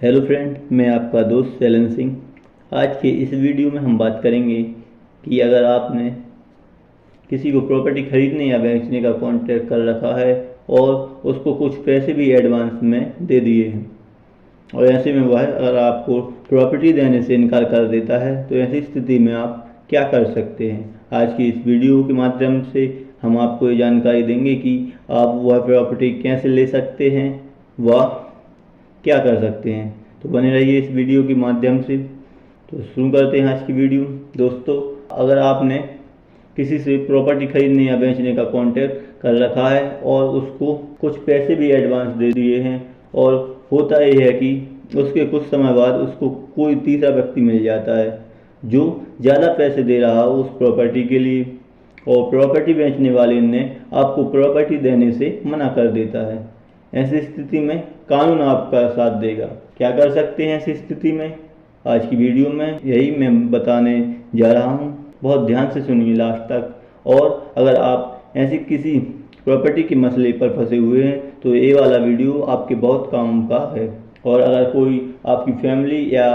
Hello friend, मैं आपका दोस्त शैलन सिंह। आज के इस वीडियो में हम बात करेंगे कि अगर आपने किसी को प्रॉपर्टी खरीदने या बेचने का कॉन्ट्रैक्ट कर रखा है और उसको कुछ पैसे भी एडवांस में दे दिए हैं और ऐसे में वह अगर आपको प्रॉपर्टी देने से इनकार कर देता है तो ऐसी स्थिति में आप क्या कर सकते हैं। आज की इस वीडियो के माध्यम से हम आपको ये जानकारी देंगे कि आप वह प्रॉपर्टी कैसे ले सकते हैं, वह क्या कर सकते हैं। तो बने रहिए इस वीडियो के माध्यम से। तो शुरू करते हैं आज की वीडियो। दोस्तों, अगर आपने किसी से प्रॉपर्टी खरीदने या बेचने का कॉन्ट्रैक्ट कर रखा है और उसको कुछ पैसे भी एडवांस दे दिए हैं और होता यह है कि उसके कुछ समय बाद उसको कोई तीसरा व्यक्ति मिल जाता है जो ज़्यादा पैसे दे रहा हो उस प्रॉपर्टी के लिए, और प्रॉपर्टी बेचने वाले ने आपको प्रॉपर्टी देने से मना कर देता है। ऐसी स्थिति में कानून आपका साथ देगा। क्या कर सकते हैं ऐसी स्थिति में? आज की वीडियो में यही मैं बताने जा रहा हूँ। बहुत ध्यान से सुनिए लास्ट तक। और अगर आप ऐसी किसी प्रॉपर्टी के मसले पर फंसे हुए हैं तो ये वाला वीडियो आपके बहुत काम का है। और अगर कोई आपकी फैमिली या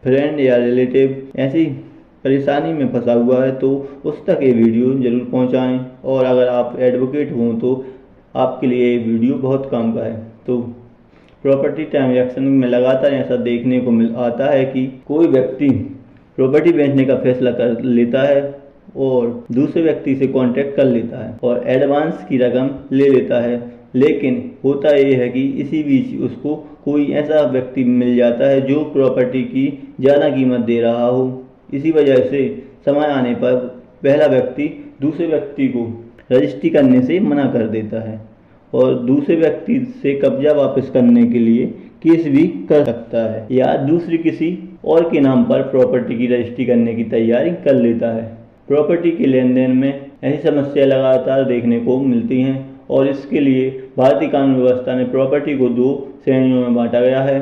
फ्रेंड या रिलेटिव ऐसी परेशानी में फंसा हुआ है तो उस तक ये वीडियो ज़रूर पहुंचाएं। और अगर आप एडवोकेट हों तो आपके लिए ये वीडियो बहुत काम का है। तो प्रॉपर्टी ट्रांजैक्शन में लगातार ऐसा देखने को मिल आता है कि कोई व्यक्ति प्रॉपर्टी बेचने का फैसला कर लेता है और दूसरे व्यक्ति से कॉन्टैक्ट कर लेता है और एडवांस की रकम ले लेता है, लेकिन होता यह है कि इसी बीच उसको कोई ऐसा व्यक्ति मिल जाता है जो प्रॉपर्टी की ज़्यादा कीमत दे रहा हो। इसी वजह से समय आने पर पहला व्यक्ति दूसरे व्यक्ति को रजिस्ट्री करने से मना कर देता है और दूसरे व्यक्ति से कब्जा वापस करने के लिए केस भी कर सकता है या दूसरी किसी और के नाम पर प्रॉपर्टी की रजिस्ट्री करने की तैयारी कर लेता है। प्रॉपर्टी के लेन देन में ऐसी समस्या लगातार देखने को मिलती हैं और इसके लिए भारतीय कानून व्यवस्था ने प्रॉपर्टी को दो श्रेणियों में बांटा गया है।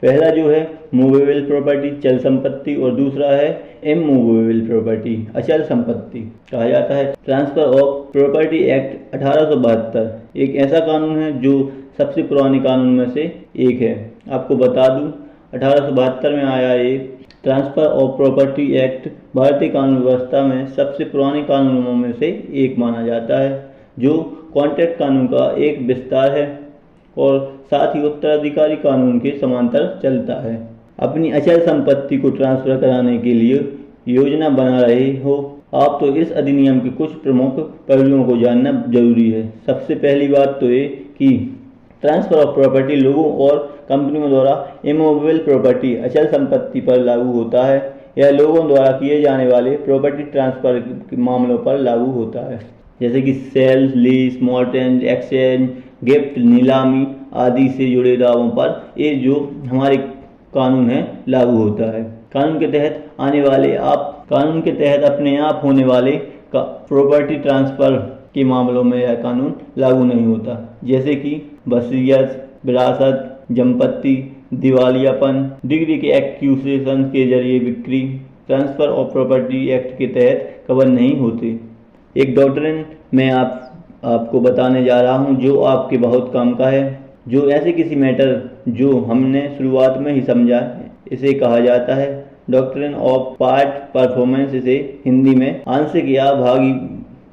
पहला जो है मूवेबल प्रॉपर्टी, चल संपत्ति, और दूसरा है इमूवेबल प्रॉपर्टी, अचल संपत्ति कहा जाता है। ट्रांसफर ऑफ प्रॉपर्टी एक्ट 1872 एक ऐसा कानून है जो सबसे पुराने कानून में से एक है। आपको बता दूं, 1872 में आया ये ट्रांसफर ऑफ प्रॉपर्टी एक्ट भारतीय कानून व्यवस्था में सबसे पुराने कानूनों में से एक माना जाता है, जो कॉन्ट्रैक्ट कानून का एक विस्तार है और साथ ही उत्तराधिकारी कानून के समांतर चलता है। अपनी अचल संपत्ति को ट्रांसफर कराने के लिए योजना बना रहे हो आप तो इस अधिनियम के कुछ प्रमुख पहलुओं को जानना जरूरी है। सबसे पहली बात तो ये कि ट्रांसफर ऑफ प्रॉपर्टी लोगों और कंपनियों द्वारा इमूवेबल प्रॉपर्टी अचल संपत्ति पर लागू होता है। यह लोगों द्वारा किए जाने वाले प्रॉपर्टी ट्रांसफर के मामलों पर लागू होता है, जैसे कि sale, lease, mortgage, exchange, gift, नीलामी आदि से जुड़े दावों पर ये जो हमारे कानून है लागू होता है। कानून के तहत अपने आप होने वाले प्रॉपर्टी ट्रांसफर के मामलों में यह कानून लागू नहीं होता, जैसे कि वसीयत, विरासत, संपत्ति, दिवालियापन, डिग्री के एक्यूजेशन के जरिए बिक्री ट्रांसफर ऑफ प्रॉपर्टी एक्ट के तहत कवर नहीं होते। एक डॉक्ट्रिन मैं आपको बताने जा रहा हूं जो आपके बहुत काम का है, जो ऐसे किसी मैटर जो हमने शुरुआत में ही समझा, इसे कहा जाता है डॉक्ट्रिन ऑफ पार्ट परफॉर्मेंस। इसे हिंदी में आंशिक या भागी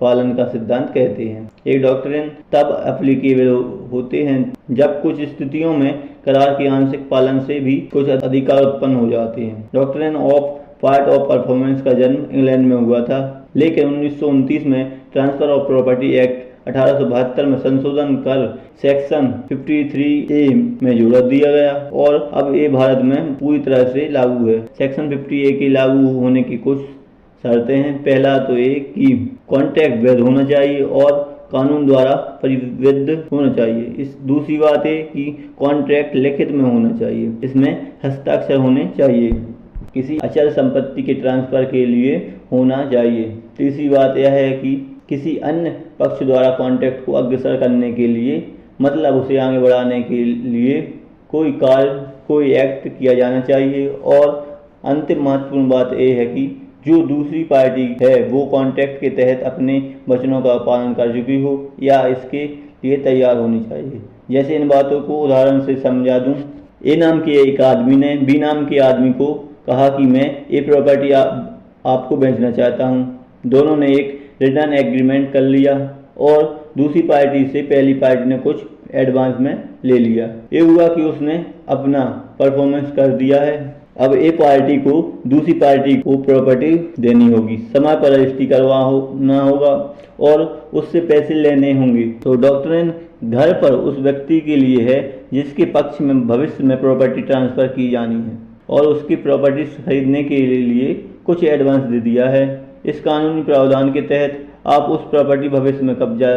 पालन का सिद्धांत कहते हैं। एक डॉक्ट्रिन तब एप्लीकेबल होते हैं जब कुछ स्थितियों में करार के आंशिक पालन से भी कुछ अधिकार उत्पन्न हो जाते हैं। Doctrine of part of performance का जन्म इंग्लैंड में हुआ था, लेकिन 1929 में ट्रांसफर ऑफ प्रॉपर्टी एक्ट 1872 में संशोधन कर सेक्शन 53A में जोड़ दिया गया और अब ये भारत में पूरी तरह से लागू है। सेक्शन 50A के लागू होने की कुछ शर्तें हैं। पहला तो ये कि कॉन्ट्रैक्ट वैध होना चाहिए और कानून द्वारा परिवृद्ध होना चाहिए। दूसरी बात है कि कॉन्ट्रैक्ट लिखित में होना चाहिए, इसमें हस्ताक्षर होने चाहिए, किसी अचल संपत्ति के ट्रांसफर के लिए होना चाहिए। तीसरी बात यह है कि किसी अन्य पक्ष द्वारा कॉन्ट्रैक्ट को अग्रसर करने के लिए, मतलब उसे आगे बढ़ाने के लिए कोई कार्य, कोई एक्ट किया जाना चाहिए। और अंतिम महत्वपूर्ण बात यह है कि जो दूसरी पार्टी है वो कॉन्ट्रैक्ट के तहत अपने वचनों का पालन कर चुकी हो या इसके लिए तैयार होनी चाहिए। जैसे इन बातों को उदाहरण से समझा दूं ए नाम के एक आदमी ने बी नाम के आदमी को कहा कि मैं ये प्रॉपर्टी आपको बेचना चाहता हूँ। दोनों ने एक रिटर्न एग्रीमेंट कर लिया और दूसरी पार्टी से पहली पार्टी ने कुछ एडवांस में ले लिया। ये हुआ कि उसने अपना परफॉर्मेंस कर दिया है। अब ए पार्टी को दूसरी पार्टी को प्रॉपर्टी देनी होगी, समय पर रजिस्ट्री करवाना होगा और उससे पैसे लेने होंगे। तो डॉक्ट्रिन घर पर उस व्यक्ति के लिए है जिसके पक्ष में भविष्य में प्रॉपर्टी ट्रांसफर की जानी है और उसकी प्रॉपर्टी खरीदने के लिए कुछ एडवांस दे दिया है। इस कानूनी प्रावधान के तहत आप उस प्रॉपर्टी भविष्य में कब्जा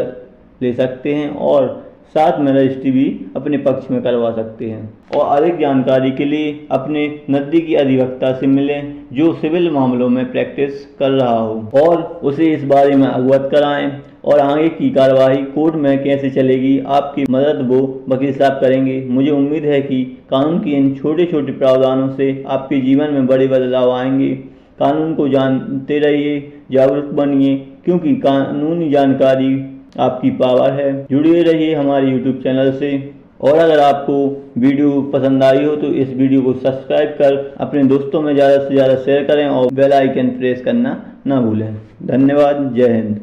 ले सकते हैं और साथ में रजिस्ट्री भी अपने पक्ष में करवा सकते हैं। और अधिक जानकारी के लिए अपने नज़दीकी अधिवक्ता से मिलें जो सिविल मामलों में प्रैक्टिस कर रहा हो और उसे इस बारे में अवगत कराएं और आगे की कार्रवाई कोर्ट में कैसे चलेगी आपकी मदद वो वकील साहब करेंगे। मुझे उम्मीद है कि कानून के इन छोटे छोटे प्रावधानों से आपके जीवन में बड़े बदलाव आएंगे। कानून को जानते रहिए, जागरूक बनिए, क्योंकि कानूनी जानकारी आपकी पावर है। जुड़े रहिए हमारे YouTube चैनल से और अगर आपको वीडियो पसंद आई हो तो इस वीडियो को सब्सक्राइब कर अपने दोस्तों में ज़्यादा से ज़्यादा शेयर करें और बेल आइकन प्रेस करना ना भूलें। धन्यवाद। जय हिंद।